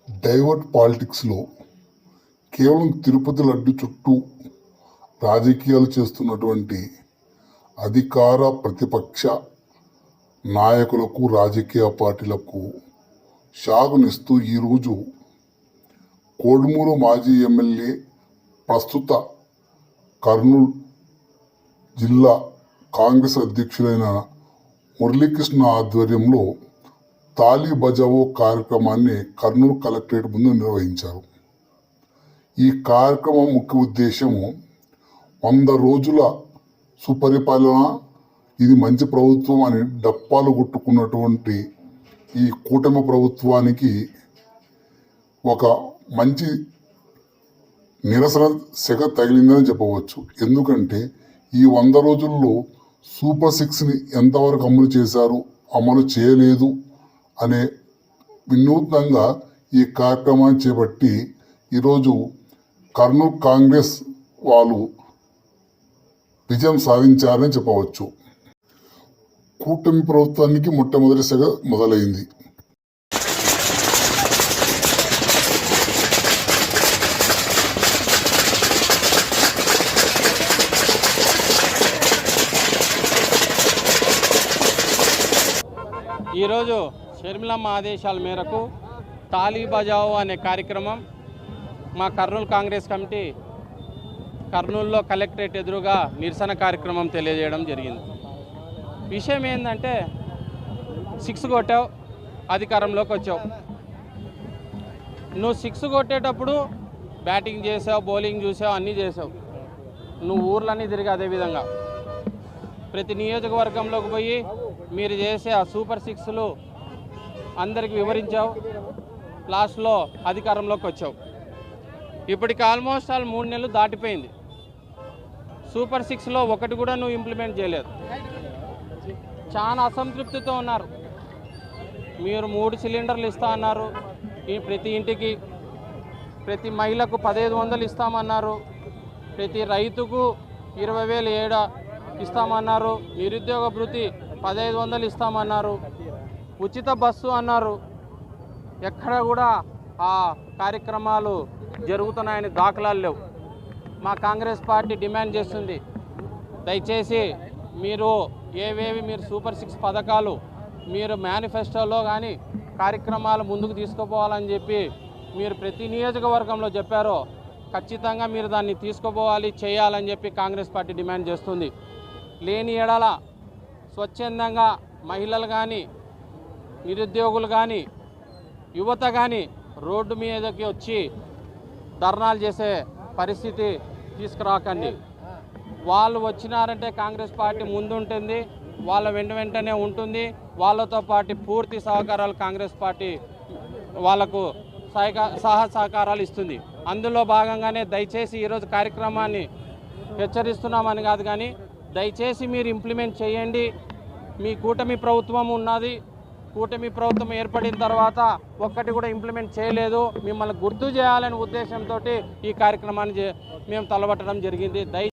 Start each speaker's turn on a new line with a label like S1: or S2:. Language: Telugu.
S1: డైవర్ట్ పాలిటిక్స్లో కేవలం తిరుపతి లడ్డు చుట్టూ రాజకీయాలు చేస్తున్నటువంటి అధికార ప్రతిపక్ష నాయకులకు రాజకీయ పార్టీలకు షాకునిస్తూ ఈరోజు కోడుమూరు మాజీ ఎమ్మెల్యే ప్రస్తుత కర్నూలు జిల్లా కాంగ్రెస్ అధ్యక్షులైన మురళీకృష్ణ ఆధ్వర్యంలో తాళీ బజావో కార్యక్రమాన్ని కర్నూలు కలెక్టరేట్ ముందు నిర్వహించారు. ఈ కార్యక్రమం ముఖ్య ఉద్దేశము 100 రోజుల సుపరిపాలన, ఇది మంచి ప్రభుత్వం అని డప్పాలు కొట్టుకున్నటువంటి ఈ కూటమి ప్రభుత్వానికి ఒక మంచి నిరసన సెగ తగిలిందని చెప్పవచ్చు. ఎందుకంటే ఈ 100 రోజుల్లో సూపర్ 6ని ఎంతవరకు అమలు చేశారు, అమలు చేయలేదు అనే వినూత్నంగా ఈ కార్యక్రమాన్ని చేపట్టి ఈరోజు కర్నూలు కాంగ్రెస్ వాళ్ళు విజయం సాధించారని చెప్పవచ్చు. కూటమి ప్రభుత్వానికి మొట్టమొదటిసారిగా మొదలైంది.
S2: ఈరోజు షర్మిలమ్మ ఆదేశాల మేరకు తాళీ బజావో అనే కార్యక్రమం మా కర్నూలు కాంగ్రెస్ కమిటీ కర్నూలులో కలెక్టరేట్ ఎదురుగా నిరసన కార్యక్రమం తెలియజేయడం జరిగింది. విషయం ఏంటంటే 6 కొట్టావు, అధికారంలోకి వచ్చావు. నువ్వు 6 కొట్టేటప్పుడు బ్యాటింగ్ చేసావు, బౌలింగ్ చూసావు, అన్నీ చేసావు. నువ్వు ఊర్లన్నీ తిరిగి అదేవిధంగా ప్రతి నియోజకవర్గంలోకి పోయి మీరు చేసే ఆ సూపర్ 6లు అందరికి వివరించావు. లాస్ట్లో అధికారంలోకి వచ్చావు. ఇప్పటికి ఆల్మోస్ట్ 3 నెలలు దాటిపోయింది. సూపర్ 6లో ఒకటి కూడా నువ్వు ఇంప్లిమెంట్ చేయలేదు. చాలా అసంతృప్తితో ఉన్నారు. మీరు 3 సిలిండర్లు ఇస్తా అన్నారు, ఈ ప్రతి ఇంటికి, ప్రతి మహిళకు 1500 ఇస్తామన్నారు, ప్రతి రైతుకు 20,000 ఏడా ఇస్తామన్నారు, నిరుద్యోగ భృతి 1500 ఇస్తామన్నారు, ఉచిత బస్సు అన్నారు. ఎక్కడ కూడా ఆ కార్యక్రమాలు జరుగుతున్నాయని దాఖలాలు లేవు. మా కాంగ్రెస్ పార్టీ డిమాండ్ చేస్తుంది, దయచేసి మీరు ఏవేవి మీరు సూపర్ 6 పథకాలు మీరు మేనిఫెస్టోలో కానీ కార్యక్రమాలు ముందుకు తీసుకుపోవాలని చెప్పి మీరు ప్రతి నియోజకవర్గంలో చెప్పారో ఖచ్చితంగా మీరు దాన్ని తీసుకుపోవాలి, చేయాలని చెప్పి కాంగ్రెస్ పార్టీ డిమాండ్ చేస్తుంది. లేని ఎడల స్వచ్ఛందంగా మహిళలు కానీ, నిరుద్యోగులు కానీ, యువత కానీ రోడ్డు మీదకి వచ్చి ధర్నాలు చేసే పరిస్థితి తీసుకురాకండి. వాళ్ళు వచ్చినారంటే కాంగ్రెస్ పార్టీ ముందుంటుంది, వాళ్ళ వెంటనే ఉంటుంది. వాళ్ళతో పాటు పూర్తి సహకారాలు కాంగ్రెస్ పార్టీ వాళ్లకు సహకారాలు ఇస్తుంది. అందులో భాగంగానే దయచేసి ఈరోజు కార్యక్రమాన్ని హెచ్చరిస్తున్నామని కాదు, కానీ దయచేసి మీరు ఇంప్లిమెంట్ చేయండి. మీ కూటమి ప్రభుత్వం ఉన్నది, కూటమి ప్రభుత్వం ఏర్పడిన తర్వాత ఒక్కటి కూడా ఇంప్లిమెంట్ చేయలేదు. మిమ్మల్ని గుర్తు చేయాలనే ఉద్దేశంతో ఈ కార్యక్రమాన్ని మేము తలబట్టడం జరిగింది.